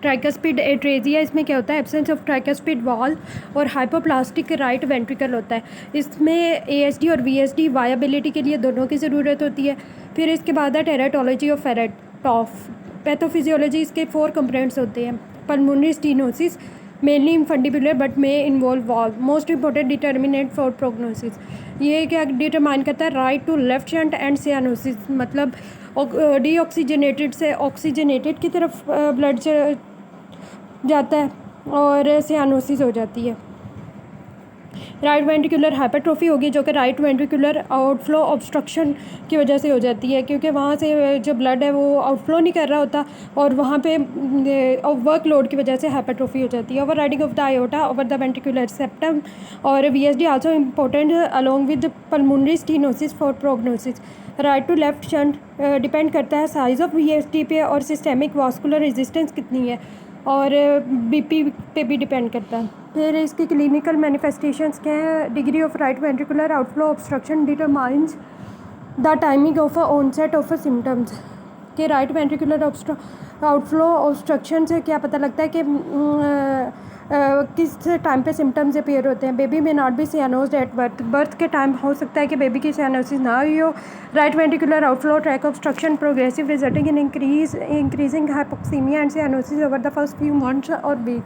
Tricuspid atresia, इसमें क्या होता है, एब्सेंस ऑफ ट्राइकस्पिड वॉल और हाइपोप्लास्टिक राइट वेंट्रिकल होता है। इसमें एएसडी और वीएसडी वायबिलिटी के लिए दोनों की ज़रूरत होती है। फिर इसके बाद है tetralogy of ferret toff. Pathophysiology, इसके 4 कंपोनेंट्स होते हैं। Pulmonary stenosis mainly in infundibular but may involve valve. Most important determinant for prognosis, ये क्या डिटरमाइन करता है, right to left shunt and cyanosis, मतलब डीऑक्सीजनेटेड से ऑक्सीजनेटेड की तरफ ब्लड जाता है और सियानोसिस हो जाती है। राइट वेंट्रिकुलर हाइपरट्रोफी होगी जो कि राइट वेंट्रिकुलर आउटफ्लो ऑब्स्ट्रक्शन की वजह से हो जाती है, क्योंकि वहाँ से जो ब्लड है वो आउटफ्लो नहीं कर रहा होता और वहाँ पे वर्कलोड की वजह से हाइपरट्रोफी हो जाती है। Overriding of the aorta over the ventricular septum और VSD also important along with pulmonary stenosis for prognosis. Right to left shunt depend करता है साइज ऑफ वीएसडी पे और सिस्टेमिक वास्कुलर रेजिस्टेंस कितनी है और बीपी पे भी डिपेंड करता है। फिर इसकी क्लिनिकल मैनिफेस्टेशंस क्या है, degree of right ventricular outflow obstruction determines the timing of onset of symptoms. कि राइट वेंट्रिकुलर आउटफ्लो ऑब्स्ट्रक्शन से क्या पता लगता है कि किस टाइम पे सिम्टम्स अपीयर होते हैं। Baby may not be cyanosed at birth, birth के टाइम हो सकता है कि बेबी की सियानोसिस ना हुई हो। Right ventricular outflow tract obstruction progressive resulting in increasing hypoxaemia and cyanosis over the first few months और week.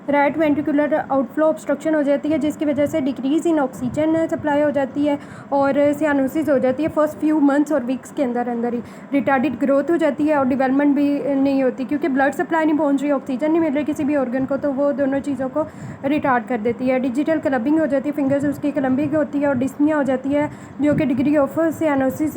Right ventricular outflow obstruction हो जाती है जिसकी वजह से डिक्रीज़ इन ऑक्सीजन सप्लाई हो जाती है और सियानोसिस हो जाती है फर्स्ट फ्यू मंथ्स और वीक्स के अंदर ही। रिटार्डेड ग्रोथ हो जाती है और डेवलपमेंट भी नहीं होती क्योंकि ब्लड सप्लाई नहीं पहुंच रही, ऑक्सीजन नहीं मिल रही किसी भी ऑर्गन को, तो वो दोनों चीज़ों को रिटार्ड कर देती है। डिजिटल क्लबिंग हो जाती है, फिंगर्स उसकी क्लबिंग होती है और डिस्निया हो जाती है जो कि डिग्री ऑफ सियानोसिस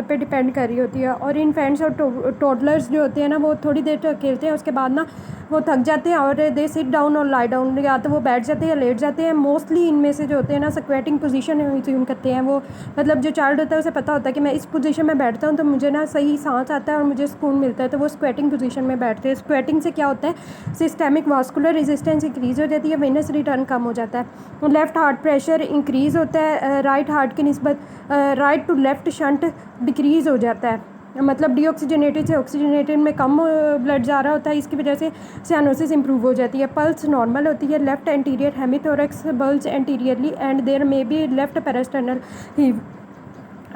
पे डिपेंड कर रही होती है। और इन्फेंट्स और टोडलर्स जो होते हैं ना वो थोड़ी देर तक खेलते हैं, उसके बाद ना वो थक जाते हैं और दे सिट डाउन और लाई डाउन, या तो वो बैठ जाते हैं या लेट जाते हैं। मोस्टली इनमें से जो होते हैं ना स्क्वेटिंग पोजीशन अज्यूम करते हैं। वो मतलब जो चाइल्ड होता है उसे पता होता है कि मैं इस पोजीशन में बैठता हूँ तो मुझे ना सही सांस आता है और मुझे सुकून मिलता है, तो वो स्क्वेटिंग पोजीशन में बैठते हैं। स्क्वेटिंग से क्या होता है, सिस्टेमिक वास्कुलर रेजिस्टेंस इंक्रीज़ हो जाती है, वेनस रिटर्न कम हो जाता है। लेफ्ट हार्ट प्रेशर इंक्रीज़ होता है राइट हार्ट की निस्बत, right to left shunt decrease हो जाता है, मतलब डीऑक्सीजनेटेड से ऑक्सीजनेटेड में कम ब्लड जा रहा होता है, इसकी वजह से सियानोसिस इंप्रूव हो जाती है। पल्स नॉर्मल होती है, left anterior hemithorax bulge anteriorly and there may be left parasternal heave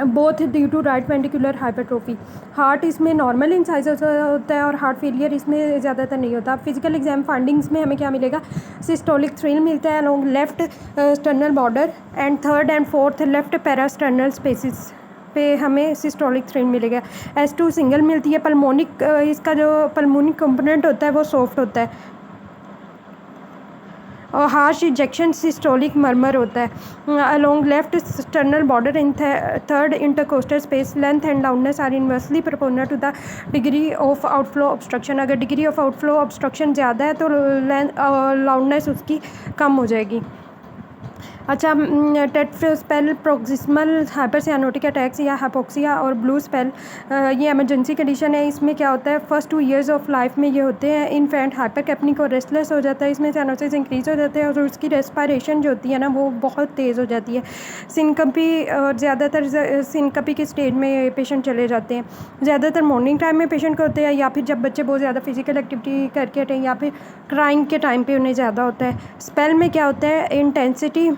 both due to right ventricular hypertrophy. Heart इसमें नॉर्मल इन साइज होता है और हार्ट फेलियर इसमें ज़्यादातर नहीं होता। फिजिकल एग्जाम फाइंडिंग्स में हमें क्या मिलेगा, सिस्टोलिक थ्रिल मिलता है along left sternal border and third and fourth left parasternal spaces पे हमें सिस्टोलिक थ्रिल मिलेगा। S2 सिंगल मिलती है। पल्मोनिक इसका जो पल्मोनिक कंपोनेंट होता है वो सॉफ्ट होता है और हार्श इजेक्शन सिस्टोलिक मर्मर होता है along left sternal border in third intercostal space. Length and loudness are inversely proportional to the degree of outflow obstruction. अगर डिग्री ऑफ आउटफ्लो ऑब्स्ट्रक्शन ज़्यादा है तो लाउडनेस उसकी कम हो जाएगी। अच्छा, tet spell proximal hypercyanotic attacks या हाइपोक्सिया और ब्लू स्पेल, ये इमरजेंसी कंडीशन है। इसमें क्या होता है, फर्स्ट 2 ईयर्स ऑफ लाइफ में ये होते हैं। इन्फेंट हाइपरकैप्निक और रेस्टलेस हो जाता है, इसमें सियानोसिस इंक्रीज़ हो जाते हैं और उसकी रेस्पिरेशन जो होती है ना वो बहुत तेज़ हो जाती है। सिनकपी और ज़्यादातर सिनकपी के स्टेज में पेशेंट चले जाते हैं। ज़्यादातर मॉर्निंग टाइम में पेशेंट को होते हैं या फिर जब बच्चे बहुत ज़्यादा फिजिकल एक्टिविटी करके हटें या फिर क्राइंग के टाइम पे उन्हें ज़्यादा होता है। स्पेल में क्या होता है, इंटेंसिटी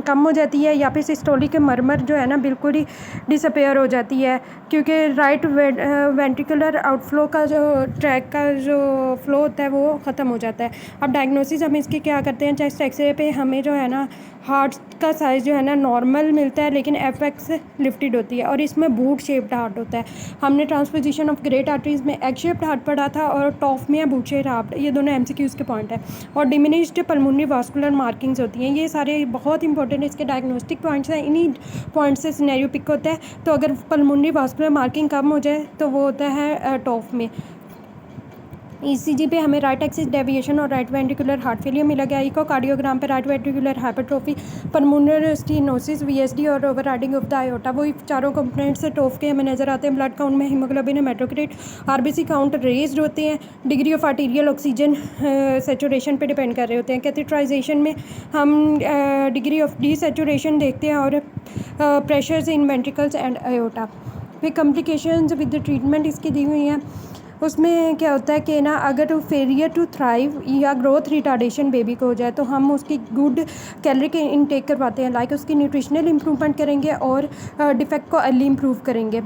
कम हो जाती है या फिर सिस्टोलिक मरमर जो है ना बिल्कुल ही डिसअपेयर हो जाती है क्योंकि राइट वेंट्रिकुलर आउटफ्लो का जो ट्रैक का जो फ्लो होता है वो ख़त्म हो जाता है। अब डायग्नोसिस हम इसकी क्या करते हैं, चेस्ट एक्सरे पे हमें जो है ना हार्ट का साइज़ जो है ना नॉर्मल मिलता है लेकिन एपेक्स लिफ्टेड होती है और इसमें बूट शेप्ड हार्ट होता है। हमने ट्रांसपोजिशन ऑफ ग्रेट आर्टरीज में एग शेप्ड हार्ट पढ़ा था और टॉफ में या बूट शेप्ड हार्ट, ये दोनों MCQs के पॉइंट है। और डिमिनिश्ड पल्मोनरी वास्कुलर मार्किंग्स होती हैं, ये सारे बहुत इंपॉर्टेंट इसके डायग्नोस्टिक पॉइंट्स हैं। इन्हीं पॉइंट से सिनेरियो पिक होता है। तो अगर पल्मोनरी वास्कुलर मार्किंग कम हो जाए तो वो होता है टॉफ में। ECG पे हमें राइट एक्सिस डेविएशन और राइट वेंट्रिकुलर हार्ट फेलियर मिला गया। इकोकार्डियोग्राम पे right ventricular hypertrophy, pulmonary stenosis, VSD और ओवरराइडिंग ऑफ द आयोटा, वो चारों कंपोनेंट्स से टॉफ के हमें नजर आते हैं। ब्लड काउंट में haemoglobin, haematocrit, RBC count raised होते हैं। Degree of arterial oxygen saturation पे डिपेंड कर रहे होते हैं। कैथेटराइजेशन में हम डिग्री ऑफ डीसेचुरेशन देखते हैं और pressures in ventricles and iota. फिर कॉम्प्लिकेशंस विद द ट्रीटमेंट इसकी दी हुई हैं। उसमें क्या होता है कि ना अगर फेलियर टू थ्राइव या ग्रोथ रिटार्डेशन बेबी को हो जाए तो हम उसकी गुड कैलोरी के इनटेक करवाते हैं, लाइक उसकी न्यूट्रिशनल इंप्रूवमेंट करेंगे और डिफेक्ट को अर्ली इम्प्रूव करेंगे।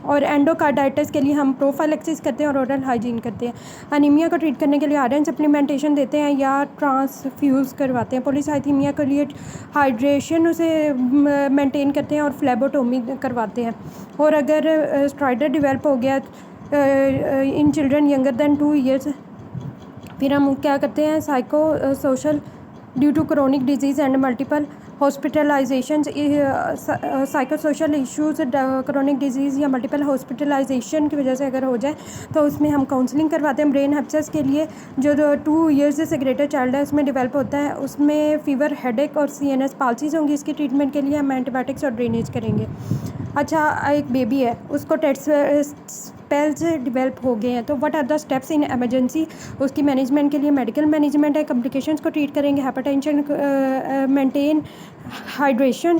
और एंडोकार्डाइटिस के लिए हम प्रोफाइलेक्सिस करते हैं और ओरल हाइजीन करते हैं। अनीमिया को ट्रीट करने के लिए आयरन सप्लीमेंटेशन देते हैं या ट्रांसफ्यूज़ करवाते हैं। पॉलीसाइथीमिया के लिए हाइड्रेशन उसे मेंटेन करते हैं और फ्लेबोटोमी करवाते हैं। और अगर स्ट्राइडर डेवलप हो गया in children younger than 2 years, फिर हम क्या करते हैं psycho social due to chronic disease and multiple hospitalisation, psycho social issues chronic disease या मल्टीपल हॉस्पिटलाइजेशन की वजह से अगर हो जाए तो उसमें हम काउंसलिंग करवाते हैं। ब्रेन एब्सेस के लिए जो 2 ईयर्स से ग्रेटर चाइल्ड है उसमें डेवलप होता है, उसमें फीवर, हेडेक और CNS पाल्सीज होंगी। इसकी ट्रीटमेंट के लिए हम एंटीबायोटिक्स और ड्रेनेज करेंगे। अच्छा, एक बेबी है उसको स्पेल्स डेवलप हो गए हैं तो what are the steps in emergency, उसकी मैनेजमेंट के लिए मेडिकल मैनेजमेंट है। कॉम्प्लिकेशंस को ट्रीट करेंगे, hypertension, maintain hydration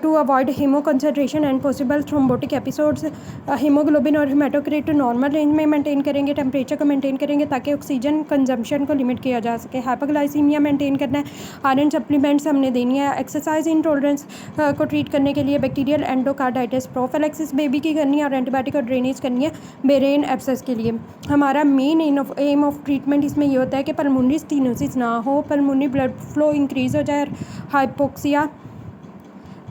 to avoid haemo concentration and possible thrombotic episodes, haemoglobin और हेमाटोक्रिट नॉर्मल रेंज में मेंटेन करेंगे। टेम्परेचर को मेंटेन करेंगे ताकि ऑक्सीजन कंजम्पशन को लिमिट किया जा सके। हाइपोग्लाइसीमिया मेंटेन करना है, आयरन सप्लीमेंट्स हमने देनी है। एक्सरसाइज इंटॉलरेंस को ट्रीट करने के लिए बैक्टीरियल एंडोकार्डाइटिस प्रोफिलैक्सिस बेबी की करनी है और एंटीबायोटिक और ड्रेनेज करनी है ब्रेन एब्सेस के लिए। हमारा मेन एम ऑफ ट्रीटमेंट इसमें ये होता है कि पल्मोनरी स्टेनोसिस ना हो, पल्मोनरी ब्लड फ्लो इंक्रीज़ हो जाए, हाइपोक्सिया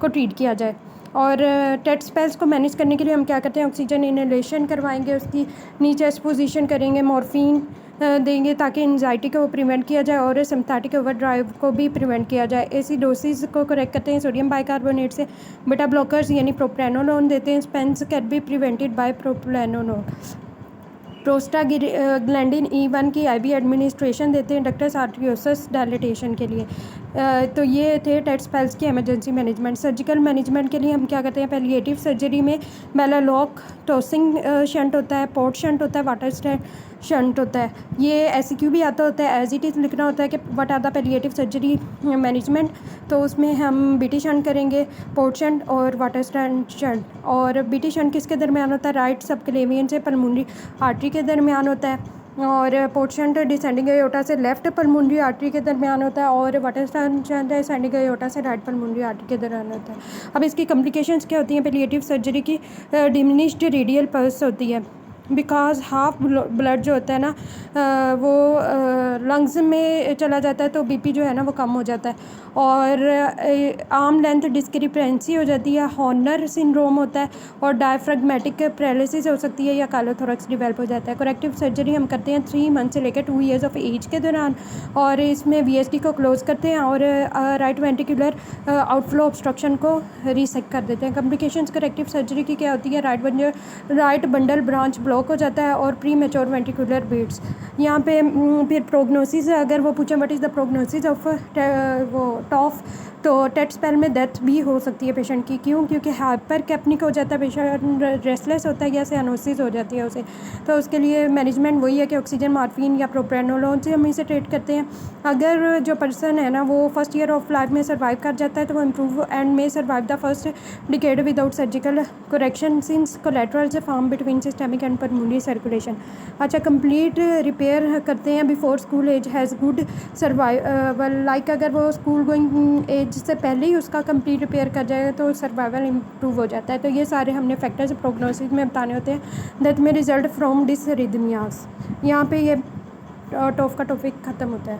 को ट्रीट किया जाए। और टेट स्पेल्स को मैनेज करने के लिए हम क्या करते हैं, ऑक्सीजन इनहेलेशन करवाएंगे, उसकी नीचे एक्सपोजिशन करेंगे, मॉर्फिन देंगे ताकि एंजाइटी को प्रिवेंट किया जाए और सिम्पथेटिक ओवरड्राइव को भी प्रिवेंट किया जाए। एसिडोसिस को करेक्ट करते हैं सोडियम बाइकार्बोनेट से। बीटा ब्लॉकर्स यानी प्रोप्रानोलोल देते हैं। Spence can be prevented by propranolol. Prostaglandin E1 की IV एडमिनिस्ट्रेशन देते हैं डक्टस आर्टरियोसिस डायलिटेशन के लिए। तो ये थे टेट स्पेल्स की इमरजेंसी मैनेजमेंट। सर्जिकल मैनेजमेंट के लिए हम क्या करते हैं, पैलिएटिव सर्जरी में बेलालॉक टॉसिंग शंट होता है, पोर्ट शंट होता है, वाटर शंट होता है। ये SEQ भी आता होता है, एज इट इज़ लिखना होता है कि what are the palliative surgery management. तो उसमें हम BT शंट करेंगे, पोर्ट शंट और वाटर शंट। और BT शंट किसके दरमियान होता है, राइट सबक्लेवियन से पल्मोनरी आर्टरी के दरमियान होता है। और पोर्ट शंट डिसेंडिंग एयोटा से लेफ्ट पल्मोनरी आर्टरी के दरमियान होता है और वाटर शंट डिसेंडिंग एयोटा से राइट पल्मोनरी आर्टरी के दरमियान होता है। अब इसकी कॉम्प्लिकेशंस क्या होती हैं, पैलिएटिव सर्जरी की डिमिनिश्ड रेडियल पल्स होती है बिकॉज हाफ ब्लड जो होता है ना वो लंग्स में चला जाता है तो BP जो है ना वो कम हो जाता है और आर्म लेंथ डिस्क्रिपेंसी हो जाती है, हॉर्नर सिंड्रोम होता है और डायफ्रेगमेटिक पैरालिसिस हो सकती है या कालोथोरैक्स डेवलप हो जाता है। करेक्टिव सर्जरी हम करते हैं 3 मंथ से लेकर 2 ईयर्स ऑफ एज के दौरान और इसमें VSD को क्लोज करते हैं और राइट वेंट्रिकुलर आउटफ्लो ऑब्स्ट्रक्शन को रीसेट कर देते हैं। कॉम्प्लिकेशंस करेक्टिव सर्जरी की क्या होती है, राइट बंडल ब्रांच ब्लॉक हो जाता है और प्री मेच्योर वेंट्रिकुलर बीट्स। यहाँ पे फिर प्रोग्नोसिस, अगर वो पूछें what is the prognosis of वो टॉफ, तो टेट स्पेल में डेथ भी हो सकती है पेशेंट की। क्यों? क्योंकि हाइपर कैप्निक हो जाता है पेशेंट, रेस्टलेस होता है या सियानोसिस हो जाती है उसे। तो उसके लिए मैनेजमेंट वही है कि ऑक्सीजन, मॉर्फिन या प्रोप्रानोलोल से हम इसे ट्रीट करते हैं। अगर जो पर्सन है ना वो फर्स्ट ईयर ऑफ लाइफ में सर्वाइव कर जाता है तो वो improve and may survive the first decade without surgical correction since collateral से form between systemic and pulmonary circulation. अच्छा, कंप्लीट रिपेयर करते हैं before school age has good survival, like अगर वो स्कूल गोइंग एज से पहले ही उसका कंप्लीट रिपेयर कर जाएगा तो सर्वाइवल इम्प्रूव हो जाता है। तो ये सारे हमने फैक्टर्स प्रोग्नोसिस में बताने होते हैं। दैट में रिजल्ट फ्रॉम डिसरिदमियास। यहाँ पे ये टॉप का टॉपिक ख़त्म होता है।